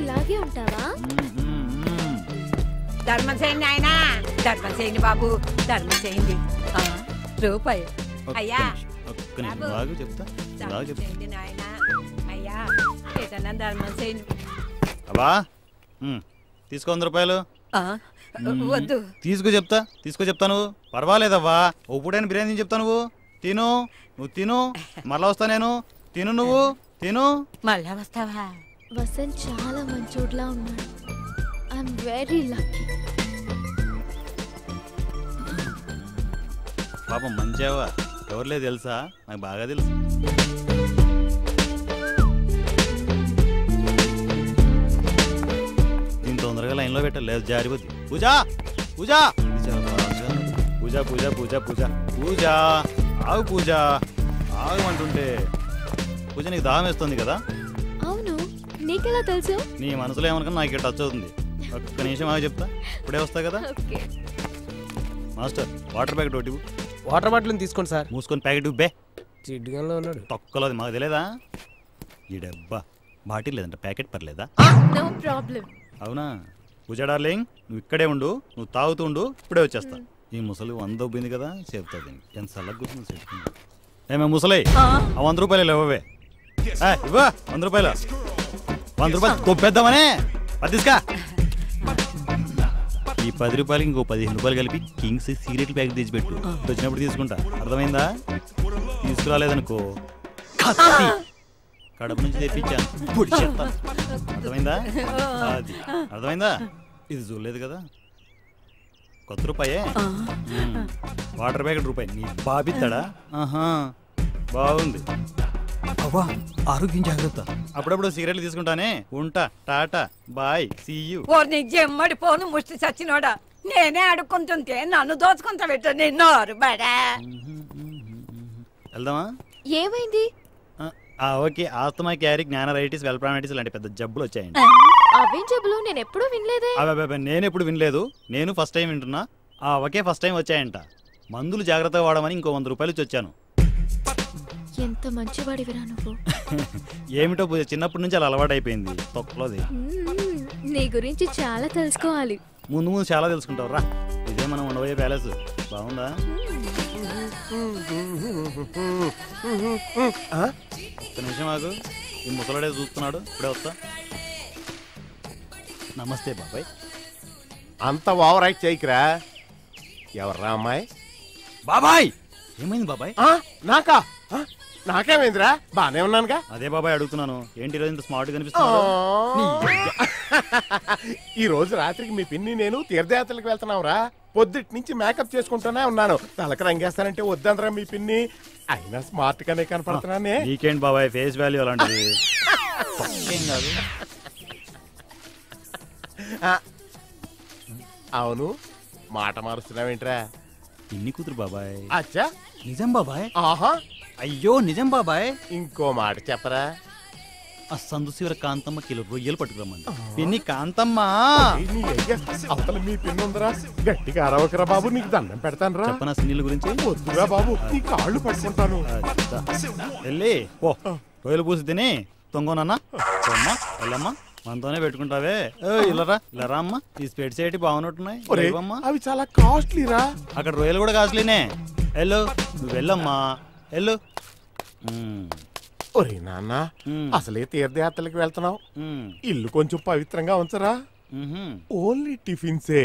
ఇలాగే ఉంటావా? ధర్మం చేయండి ఆయన, ధర్మం చేయండి బాబు, ధర్మం చేయండి. రూపాయి అయ్యా చేయండి నాయన, అయ్యా ఏదన్నా ధర్మం చేయండి. అబ్బా తీసుకో 100 రూపాయలు. వద్దు తీసుకో చెప్తా నువ్వు. పర్వాలేదవ్వా, ఓ పూటైన బిర్యానీ చెప్తా నువ్వు తిను. నువ్వు తిను, మళ్ళా వస్తా నేను. తిను, నువ్వు తిను. మళ్ళా వస్తావా? వసంత్ చాలా మంచోడ్లా ఉన్నాడు. I'm very lucky. పాపం మంచివా, ఎవరులే తెలుసా? నాకు బాగా తెలుసు. దీని తొందరగా లైన్లో పెట్టాలి, లేదు జారిపోద్ది. పూజ పూజ పూజ పూజ పూజ పూజ పూజ ఆగు, పూజ ఆగమంటుంటే. పూజ నీకు దాహం వేస్తుంది కదా? అవును, నీకెలా తెలుసు? నీ మనసులో ఏమనుకున్నా నాకు ఇక్కడ టచ్ అవుతుంది. ఒక్క నిమిషం ఆగి చెప్తా, ఇప్పుడే వస్తా కదా. మాస్టర్ వాటర్ ప్యాకెట్ ఒకటి. వాటర్ బాటిల్ తీసుకోండి సార్. మూసుకొని ప్యాకెట్ ఇవ్వే. చిడ్డుగానే ఉన్నాడు. తొక్కలోది మాకు తెలియదా? ఈ డబ్బా బాటిల్ లేదంట, ప్యాకెట్ పర్లేదా? No problem. అవునా పూజ డార్లింగ్, నువ్వు ఇక్కడే ఉండు, నువ్వు తాగుతూ ఉండు, ఇప్పుడే వచ్చేస్తా. ఈ ముసలి 100 ఒబ్బింది కదా, చెప్తాది. ఎంత సల్లగా కూర్చుంది చెప్తుంది. ఏమే ముసలి, ఆ 100 రూపాయలు ఇవ్వవే. ఇవ్వ 100 రూపాయలు. 100 రూపాయలు కొప్పేద్దామనే తీసుకా. ఈ 10 రూపాయలకి ఇంకో 15 రూపాయలు కలిపి కింగ్స్ సిగరెట్ ప్యాకెట్ తెచ్చిపెట్టు. వచ్చినప్పుడు తీసుకుంటా, అర్థమైందా? తీసుకురాలేదనుకో కడప నుంచి తెప్పించాను, పొడి చెప్తాను. అర్థమైందా? అది అర్థమైందా? ఇది చూడలేదు కదా, కొత్త రూపాయే. వాటర్ ప్యాకెట్ రూపాయి. నీ బాబిస్తాడా? ఆహా బాగుంది. అవ్వా ఆరోగ్యం జాగ్రత్త. అప్పుడప్పుడు సిగరెట్లు తీసుకుంటానే. ఉంటా, టాటా బాయ్, సీ యూ. నీ జమ్మడి పోను ముష్టి చచ్చినోడా, నేనే అడుక్కుంటుంటే నన్ను దోచుకుంటా పెట్ట నిన్నోరు బడా. వెళ్దామా? ఏమైంది? ఓకే, ఆస్తమా, క్యారీ, జ్ఞానరైటిస్, వెల్ప్రామైటిస్ లాంటి పెద్ద జబ్బులు వచ్చాయండి. అవేం జబ్బులు? నేను ఎప్పుడూ వినలేదే. నేను ఎప్పుడు వినలేదు, నేను ఫస్ట్ టైం వింటున్నా. ఒకే ఫస్ట్ టైం వచ్చాయంట. మందులు జాగ్రత్తగా వాడమని ఇంకో 100 రూపాయలు ఇచ్చి వచ్చాను. ఎంత మంచివాడివిరా నువ్వు. ఏమిటో పూజ, చిన్నప్పటి నుంచి అలా అలవాటు అయిపోయింది తొక్కలోది. నీ గురించి చాలా తెలుసుకోవాలి. ముందు ముందు చాలా తెలుసుకుంటావు రా. ఇదే మనం ఉండబోయే ప్యాలెస్. బాగుందా? ఒక్క నిమిషం ఆగు, ఈ ముసలాడే చూస్తున్నాడు, ఇప్పుడే వస్తా. నమస్తే బాబాయ్. అంత ఓవర్ యాక్ట్ చేయకురా. ఎవర్రా అమ్మాయి? బాబాయ్ ఏమైంది బాబాయ్? నాకా? నాకేమైందిరా? బానే ఉన్నానుగా. అదే బాబాయ్ అడుగుతున్నాను, ఏంటి రోజు ఇంత స్మార్ట్ కనిపిస్తున్నావు? ఈ రోజు రాత్రికి మీ పిన్ని నేను తీర్థయాత్రలకు వెళ్తున్నావురా. పొద్దుటి నుంచి మేకప్ చేసుకుంటూనే ఉన్నాను. తలకి రంగేస్తానంటే వద్దందరా మీ పిన్ని. అయినా స్మార్ట్ గానే కనపడుతున్నానే. వీకెండ్ బాబాయ్, ఫేస్ వాల్యూ అలాంటిది. అవును, మాట మారుస్తున్నావేంట్రా? పిన్ని కూతురు బాబాయ్. అచ్చా, నిజం బాబాయ్. ఆహా, అయ్యో నిజం బాబాయ్. ఇంకో మాట చెప్పరా? ఆ సందు శివర కాంతమ్మ కిలో రొయ్యలు పట్టుకురమ్మంది. పిన్ని కాంతమ్మ. అవతల మీ పిన్ని ఉందరా, గట్టిగా అరవకరా బాబు, నీకు దండం పెడతాను రా. చెప్పనా సినిల్ గురించి? వద్దురా బాబు, నీ కాళ్ళు పట్టుకుంటాను. వెళ్ళి ఓ రొయ్యలు పూసి తిని తొంగోనన్నా. వెళ్ళమ్మా, మనతోనే పెట్టుకుంటావే. ఇల్లరా ఇల్లరా అమ్మా, ఈ స్పెట్స్ ఏంటి బాగున్నట్టున్నాయి. అవి చాలా కాస్ట్లీరా. అక్కడ రొయ్యలు కూడా కాస్ట్లీనే. వెళ్ళు, నువ్వు వెళ్ళమ్మా, వెళ్ళు. ఒరే నాన్న, అసలే తీర్థయాత్రలకు వెళ్తున్నావు, ఇల్లు కొంచెం పవిత్రంగా ఉంచరా. Only టిఫిన్సే,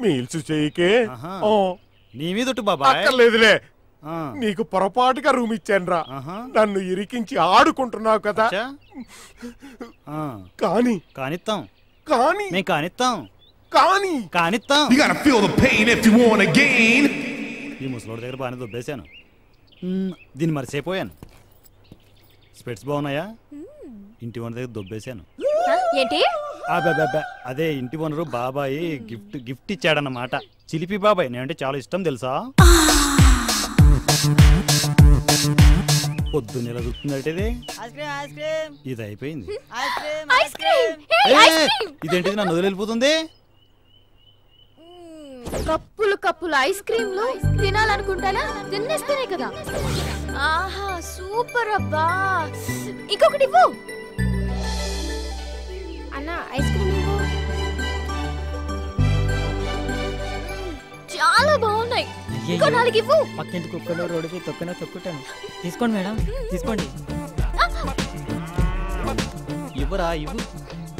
meals చేయకే. నీ మీద బాబా. అక్కర్లేదులే, నీకు పొరపాటుగా రూమ్ ఇచ్చాను రా. నన్ను ఇరికించి ఆడుకుంటున్నావు కదా. కానీ కానిస్తాం, కానీ మేము కానిస్తాం, కానీ కానిస్తాం. ఈ ముసలోడి దగ్గర బాగానే దొబ్బేశాను, దీన్ని మర్చిపోయాను. స్పెట్స్ బాగున్నాయా? ఇంటి ఓనర్ దగ్గర దొబ్బేశాను. ఏంటి? అదే ఇంటి ఓనరు బాబాయ్ గిఫ్ట్ ఇచ్చాడన్నమాట. చిలిపి బాబాయ్, నేనంటే చాలా ఇష్టం తెలుసా. పొద్దున్న ఎలా చూస్తుందంటే ఇది అయిపోయింది. ఇదేంటిది నన్ను వదిలిపోతుంది. కప్పులు కప్పులు ఐస్ క్రీమ్లు తినాలనుకుంటానా? తినేస్తేనే కదా. ఆహా సూపర్ అబ్బా, ఇంకొకటి ఇవ్వు. అన్నా ఇంకో 4 ఇవ్వు. పక్కింటి కుక్కలో రోడ్డుకి తొక్కుంటాను. తీసుకోండి మేడం, తీసుకోండి. ఇవ్వరా, ఇవ్వు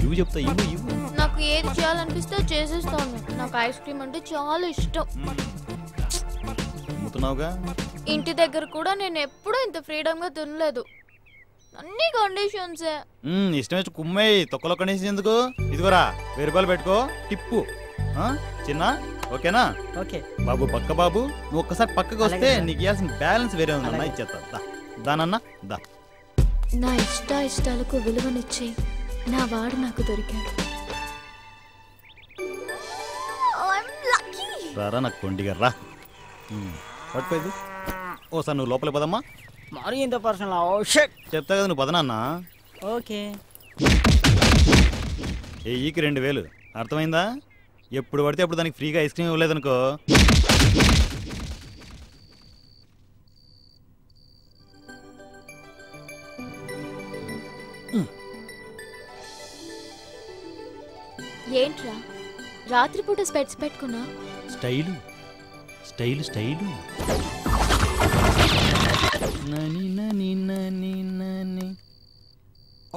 ఇవ్వు చెప్తా, ఇవ్వు ఇవ్వు. నాకు ఏది చేయాలనిపిస్తే చేసేస్తాను. నాకు ఐస్ క్రీమ్ అంటే చాలా ఇష్టం. అమ్ముతున్నావుగా. ఇంటి దగ్గర కూడా నేను ఎప్పుడూ ఇంత ఫ్రీడమ్ గా తినలేదు. అన్ని కండిషన్సే. ఇష్టం వచ్చి కుమ్మేయి, తొక్కలో కండిషన్ ఎందుకు? ఇదిగోరా 1000 రూపాయలు పెట్టుకో, టిప్పు. చిన్న ఓకేనా? ఓకే బాబు, పక్క బాబు, నువ్వు ఒక్కసారి పక్కకు వస్తే నీకు ఇవ్వాల్సిన బ్యాలెన్స్ వేరే ఉందన్నా, ఇచ్చేస్తా. దానన్నా దా. నా ఇష్టాలకు విలువనిచ్చే నా వాడు నాకు దొరికాడు. రారా నాకు కొండిగా రా. పట్టుకోదు ఓసారి నువ్వు లోపలికి పదమ్మా. మరి ఇంత పర్సనల్ చెప్తా కదా, నువ్వు పదనన్నా. ఓకే. ఈకి 2000 అర్థమైందా? ఎప్పుడు పడితే అప్పుడు దానికి ఫ్రీగా ఐస్ క్రీమ్ ఇవ్వలేదనుకో. ఏంట్రా రాత్రిపూట స్పెట్స్ పెట్టుకున్నా? Style style style.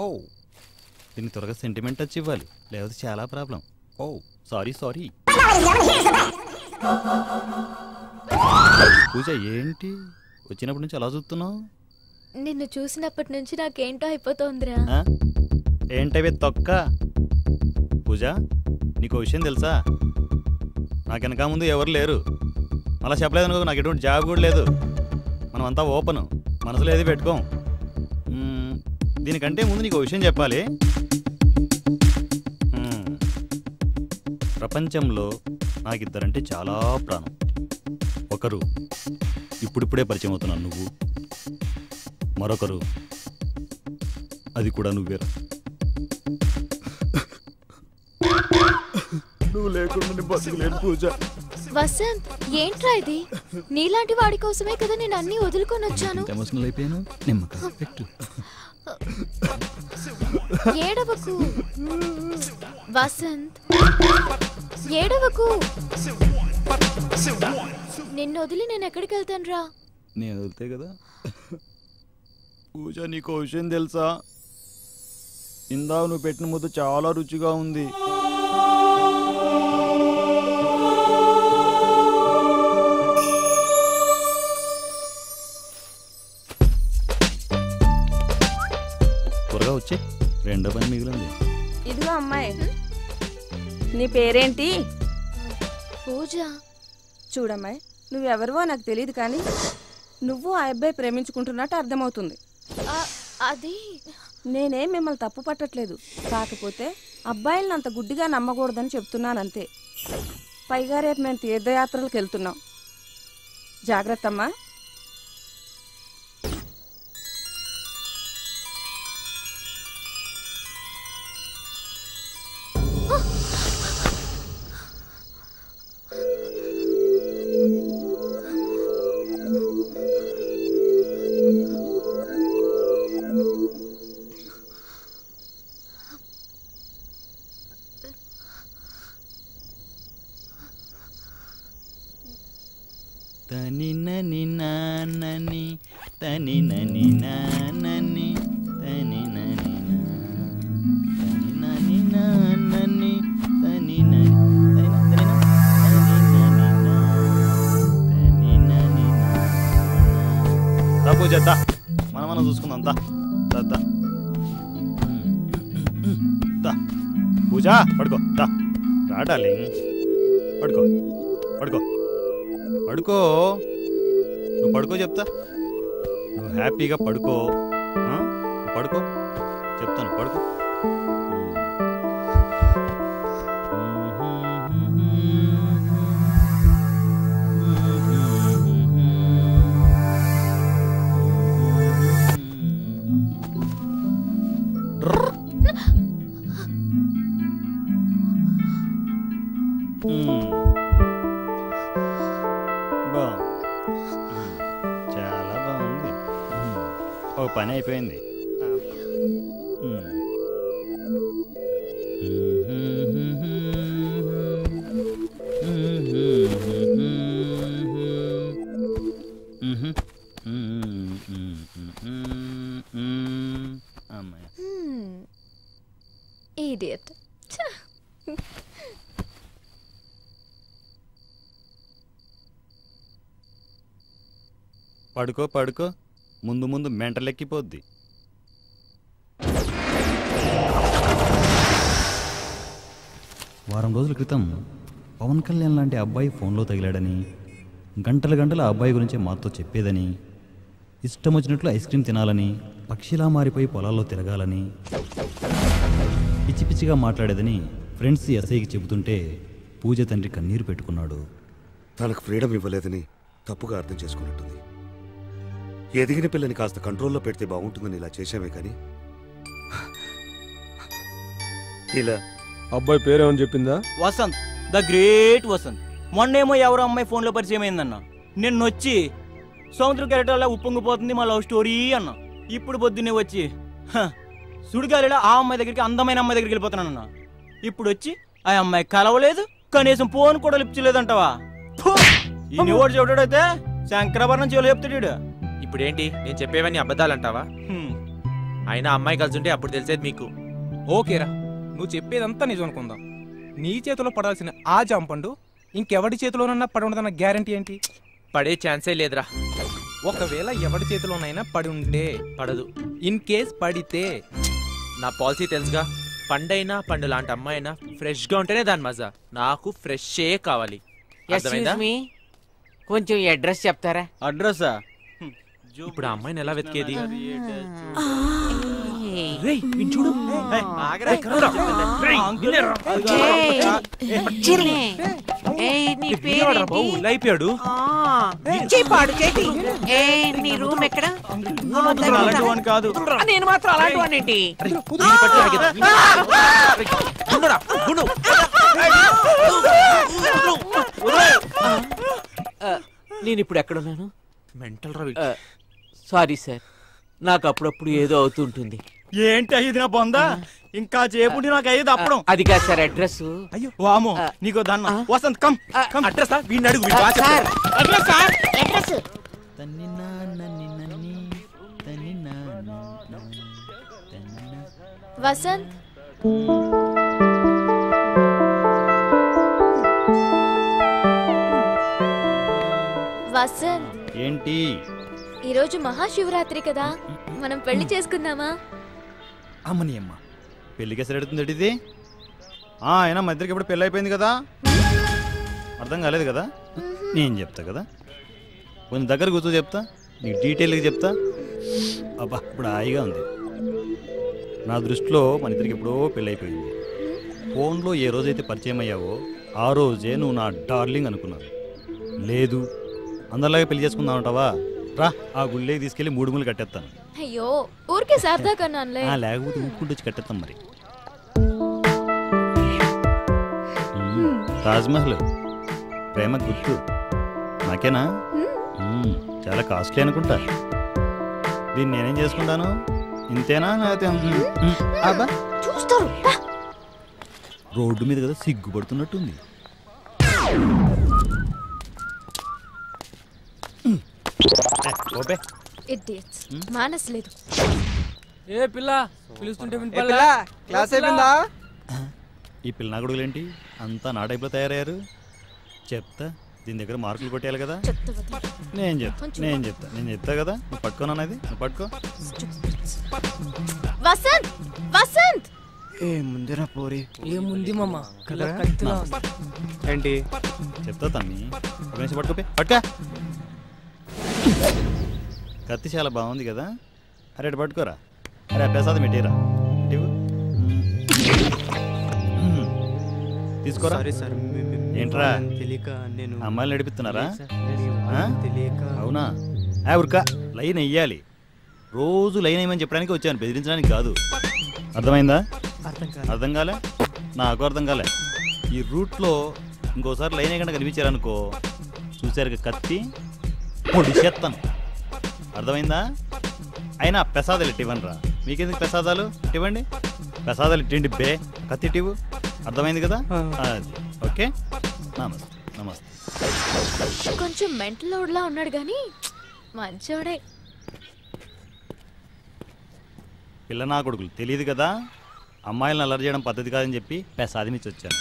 ఓ దీనికి త్వరగా సెంటిమెంట్ వచ్చి ఇవ్వాలి, లేకపోతే చాలా ప్రాబ్లం. ఓ సారీ సారీ. పూజ ఏంటి వచ్చినప్పటి నుంచి అలా చూస్తున్నావు? నిన్ను చూసినప్పటి నుంచి నాకేంటో అయిపోతుందిరా. ఏంటవే తొక్క. పూజ నీకు విషయం తెలుసా? నాకు వెనక ముందు ఎవరు లేరు. అలా చెప్పలేదనుకో, నాకు ఎటువంటి జాబ్ కూడా లేదు. మనం అంతా ఓపెన్, మనసులో ఏది పెట్టుకోం. దీనికంటే ముందు నీకు విషయం చెప్పాలి. ప్రపంచంలో నాకు ఇద్దరంటే చాలా ప్రాణం. ఒకరు ఇప్పుడిప్పుడే పరిచయం అవుతున్నాను నువ్వు, మరొకరు అది కూడా నువ్వేరా. నువ్వు లేకుండా బతుకులేను పూజ. వసంత్ ఏంట్రా ఇది? నీలాంటి వాడి కోసమే కదా నేను అన్ని వదులుకొని వచ్చాను. ఎమోషనల్ అయిపోయాను. నిమ్మకాయ పెట్టు. ఏడవకు వసంత్, ఏడవకు. నిన్ను వదిలి నేను ఎక్కడికి వెళ్తాను రా? నేను వదిలితే కదా. పూజ నీకు విషయం తెలుసా? ఇందాక నువ్వు పెట్టిన ముద్ద చాలా రుచిగా ఉంది. త్వరగా వచ్చే, రెండో పని మిగిలింది. ఇదిగో అమ్మాయి, నీ పేరేంటి? పూజ. చూడమ్మాయి, నువ్వెవరివో నాకు తెలియదు, కానీ నువ్వు ఆ అబ్బాయి ప్రేమించుకుంటున్నట్టు అర్థమవుతుంది. అది నేనేం మిమ్మల్ని తప్పు పట్టట్లేదు, కాకపోతే అబ్బాయిలను అంత గుడ్డిగా నమ్మకూడదని చెప్తున్నానంతే. పైగా రేపు మేము తీర్థయాత్రలకు వెళ్తున్నాం, జాగ్రత్త అమ్మా. తని నని నానని తని నని నానని తని నని నని నానని తని నని పూజ దా, మనం చూసుకుందాం. దా పూజ పడుకో. దా రా డార్లింగ్, పడుకో పడుకో పడుకో. నువ్వు పడుకో చెప్తా. నువ్వు హ్యాపీగా పడుకో. పడుకో చెప్తాను, పడుకో. చాలా బాగుంది. ఓ పని అయిపోయింది. ఇడియట్. పడుకో పడుకో, ముందు ముందు మెంటలెక్కిపోద్ది. వారం రోజుల క్రితం పవన్ కళ్యాణ్ లాంటి అబ్బాయి ఫోన్లో తగిలాడని, గంటల గంటల ఆ అబ్బాయి గురించి మాతో చెప్పేదని, ఇష్టం వచ్చినట్లు ఐస్ క్రీమ్ తినాలని, పక్షిలా మారిపోయి పొలాల్లో తిరగాలని, పిచ్చి పిచ్చిగా మాట్లాడేదని ఫ్రెండ్స్ ఎస్ఐకి చెబుతుంటే పూజ తండ్రి కన్నీరు పెట్టుకున్నాడు. తనకు ఫ్రీడమ్ ఇవ్వలేదని తప్పుగా అర్థం చేసుకున్నట్టుంది. ఎదిగిన పిల్లని కాస్త కంట్రోల్లో పెడితే బాగుంటుందని ఇలా చేశామే కానీ ఇలా. అబ్బాయి పేరేమని చెప్పిందా? Vasant, the great Vasant. మొన్నేమో ఎవరో అమ్మాయి ఫోన్లో పరిచయం అయిందన్న, నిన్న వచ్చి సముద్ర కెరటాల ఉప్పొంగిపోతుంది మా లవ్ స్టోరీ అన్న. ఇప్పుడు పొద్దున్నే వచ్చి సుడిగాలిలో ఆ అమ్మాయి దగ్గరికి, అందమైన అమ్మాయి దగ్గరికి వెళ్ళిపోతున్నానన్న. ఇప్పుడు వచ్చి ఆ అమ్మాయి కలవలేదు, కనీసం ఫోన్ కూడా లిఫ్ట్ చేయలేదంటావా? ఈ ఓడి చూడడైతే శంకరాభరణం చెవులు చెప్తాడు. ఇప్పుడేంటి నేను చెప్పేవన్నీ అబద్ధాలంటావా? అయినా అమ్మాయి కలిసి అప్పుడు తెలిసేది మీకు. ఓకేరా, నువ్వు చెప్పేదంతా నిజం అనుకుందాం. నీ చేతిలో పడాల్సిన ఆ జాంపండు ఇంకెవడి చేతిలోనన్నా పడి ఉండదన్న గ్యారంటీ ఏంటి? పడే ఛాన్సే లేదురా. ఒకవేళ ఎవడి చేతిలోనైనా పడి ఉంటే పడదు. ఇన్ కేస్ పడితే నా పాలసీ తెలుసుగా. పండైనా పండు లాంటి అమ్మాయినా ఫ్రెష్ గా ఉంటేనే దాని మజా. నాకు ఫ్రెష్ కావాలి. కొంచెం అడ్రస్ చెప్తారా? అడ్రస్సా? ఇప్పుడు ఆ అమ్మాయిని ఎలా వెతికేది? చూడు, నీ రూమ్ ఎక్కడ? కాదు, నేను మాత్రం అలాంటి వాడిని. నేను ఇప్పుడు ఎక్కడున్నాను? మెంటల్ సారీ సార్, నాకు అప్పుడప్పుడు ఏదో అవుతుంటుంది. ఏంటి అయ్యింది నా బొందా? ఇంకా చేపుండి నాకు అయ్యేది అప్పడం. అది కాదు సార్ అడ్రస్. అయ్యో వామో, నీకో దన్న. Vasant come come. అడ్రస్ వీడిని అడుగు. వసంత్, వసంత్ ఏంటి? ఈరోజు మహాశివరాత్రి కదా, మనం పెళ్లి చేసుకుందామా? అమ్మని అమ్మ, పెళ్ళికి ఎసరు ఎడుతుంది ఇది? అయినా మా ఇద్దరికి ఇప్పుడు పెళ్ళి అయిపోయింది కదా, అర్థం కాలేదు కదా? నేను చెప్తా కదా, కొంచెం దగ్గర కూర్చో చెప్తా, నీకు డీటెయిల్గా చెప్తా. అబ్బా ఇప్పుడు హాయిగా ఉంది. నా దృష్టిలో మన ఇద్దరికి ఎప్పుడో పెళ్ళి అయిపోయింది. ఫోన్లో ఏ రోజైతే పరిచయం అయ్యావో ఆ రోజే నువ్వు నా డార్లింగ్ అనుకున్నాను. లేదు, అందరిలాగే పెళ్లి చేసుకుందామంటావా? రా, ఆ గుళ్ళేకి తీసుకెళ్లి 3 ముళ్ళు కట్టేస్తాను. అయ్యో, ఊరికే సరదా కన్నానులే. లేకపోతే ఊపుకుంటూ వచ్చి కట్టేస్తాం. మరి తాజ్మహల్ ప్రేమ గుర్తు నాకేనా? చాలా కాస్ట్లీ అనుకుంటా. దీన్ని నేనేం చేసుకుంటాను? ఇంతేనా? అబ్బా చూస్తారు. రోడ్డు మీద కదా, సిగ్గుపడుతున్నట్టుంది. మానసలేదు. ఏ పిల్ల పిలుస్తుంటే క్లాస్ అయిపోయిందా? ఈ పిల్ల నా కొడుకులేంటి అంతా నా టైప్లో తయారయ్యారు? చెప్తా, దీని దగ్గర మార్కులు కొట్టేయాలి కదా. నేను చెప్తా కదా. నువ్వు పట్టుకోనన్నది, నువ్వు పట్టుకో. వసంత్, వసంత్ ఏ ముందురా పోరి. ఏముంది మామ? ఏంటి చెప్తా తమ్మి, పట్టుకోపే, పట్టుకా. కత్తి చాలా బాగుంది కదా. అరే పట్టుకోరా. అరే ప్రసాదం పెట్టిరా, తీసుకోరా. ఏంట్రా అమ్మాయిలు నడిపిస్తున్నారా? అవునా? ఉరకా, లైన్ వెయ్యాలి. రోజు లైన్ వేయమని చెప్పడానికి వచ్చాను, బెదిరించడానికి కాదు. అర్థమైందా? అర్థం కాలే? నాకు అర్థం కాలే. ఈ రూట్లో ఇంకోసారి లైన్ వేయకుండా కనిపించారనుకో, చూసారు కత్తి పొడి చేస్తాను. అర్థమైందా? అయినా ప్రసాదాలు ఇవ్వండి రా. మీకెందుకు ప్రసాదాలు? ఇవ్వండి, ప్రసాదాలు ఇట్టండి బే. కత్తి ఇవ్వు. అర్థమైంది కదా? అది ఓకే. నమస్తే. నమస్తే. కొంచెం మెంటల్ లోడ్లా ఉన్నాడు కానీ మంచోడే. పిల్ల నా కొడుకులు తెలియదు కదా, అమ్మాయిలను అల్లరి చేయడం పద్ధతి కాదని చెప్పి సాధించి వచ్చాను.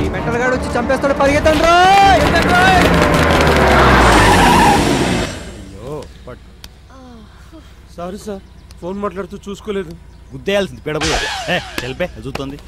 ఈ మెంటల్ గాడు వచ్చి చంపేస్తాడు, పరిగెత్తండి. అయ్యో పట్ సారీ సార్, ఫోన్ మాట్లాడుతూ చూసుకోలేదు. గుద్దేయాల్సింది పెడబోయా. వెళ్ళిపోయి చూస్తుంది.